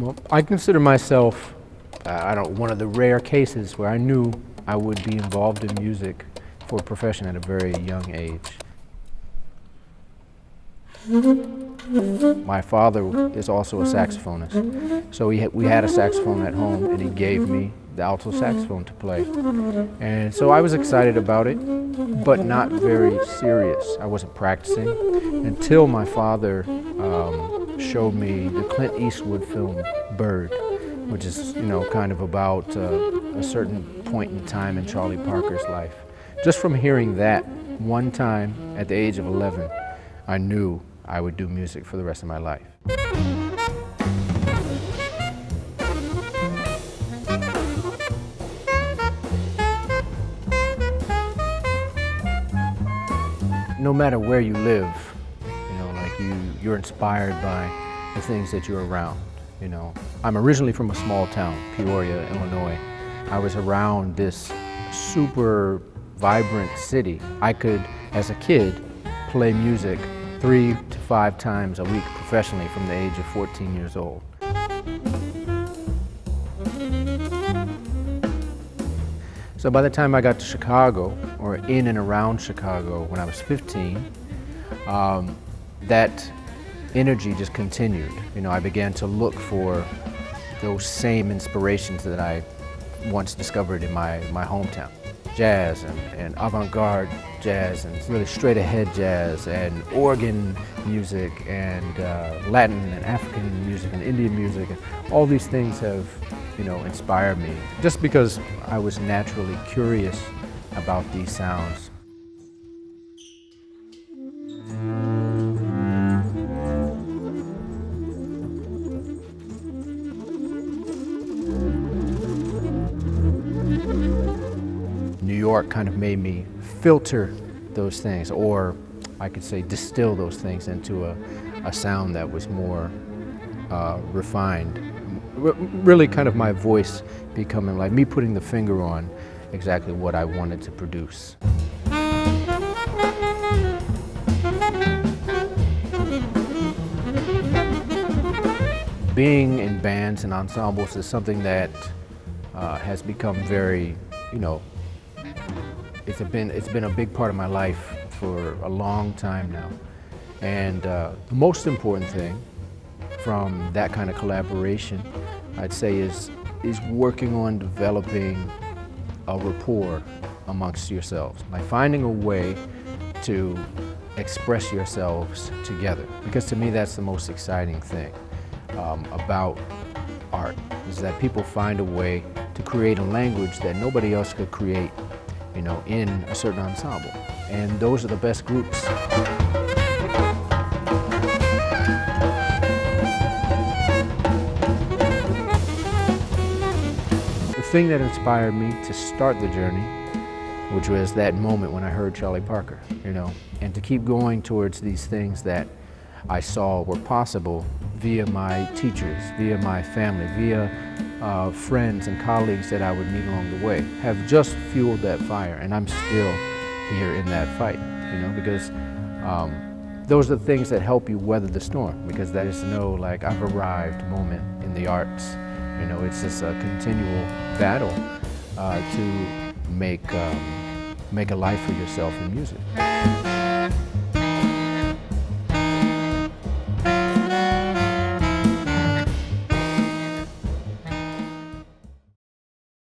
Well, I consider myself, one of the rare cases where I knew I would be involved in music for a profession at a very young age. My father is also a saxophonist, so we had a saxophone at home, and he gave me the alto saxophone to play. And so I was excited about it, but not very serious. I wasn't practicing until my father showed me the Clint Eastwood film Bird, which is, kind of about a certain point in time in Charlie Parker's life. Just from hearing that one time at the age of 11, I knew I would do music for the rest of my life. No matter where you live, you're inspired by the things that you're around. I'm originally from a small town, Peoria, Illinois. I was around this super vibrant city. I could, as a kid, play music 3 to 5 times a week professionally from the age of 14 years old. So by the time I got to Chicago, or in and around Chicago when I was 15, that energy just continued. I began to look for those same inspirations that I once discovered in my hometown. Jazz and avant-garde jazz and really straight-ahead jazz and organ music and Latin and African music and Indian music. And all these things have, inspired me just because I was naturally curious about these sounds. New York kind of made me filter those things, or I could say distill those things into a sound that was more refined. Really kind of my voice becoming like me putting the finger on exactly what I wanted to produce. Being in bands and ensembles is something that has become very, it's been a big part of my life for a long time now. And the most important thing from that kind of collaboration, I'd say, is working on developing a rapport amongst yourselves, like finding a way to express yourselves together. Because to me, that's the most exciting thing about art, is that people find a way to create a language that nobody else could create, in a certain ensemble. And those are the best groups. The thing that inspired me to start the journey, which was that moment when I heard Charlie Parker, and to keep going towards these things that I saw were possible via my teachers, via my family, via friends and colleagues that I would meet along the way, have just fueled that fire. And I'm still here in that fight, because those are the things that help you weather the storm, because there is no I've arrived moment in the arts. It's just a continual battle to make a life for yourself in music.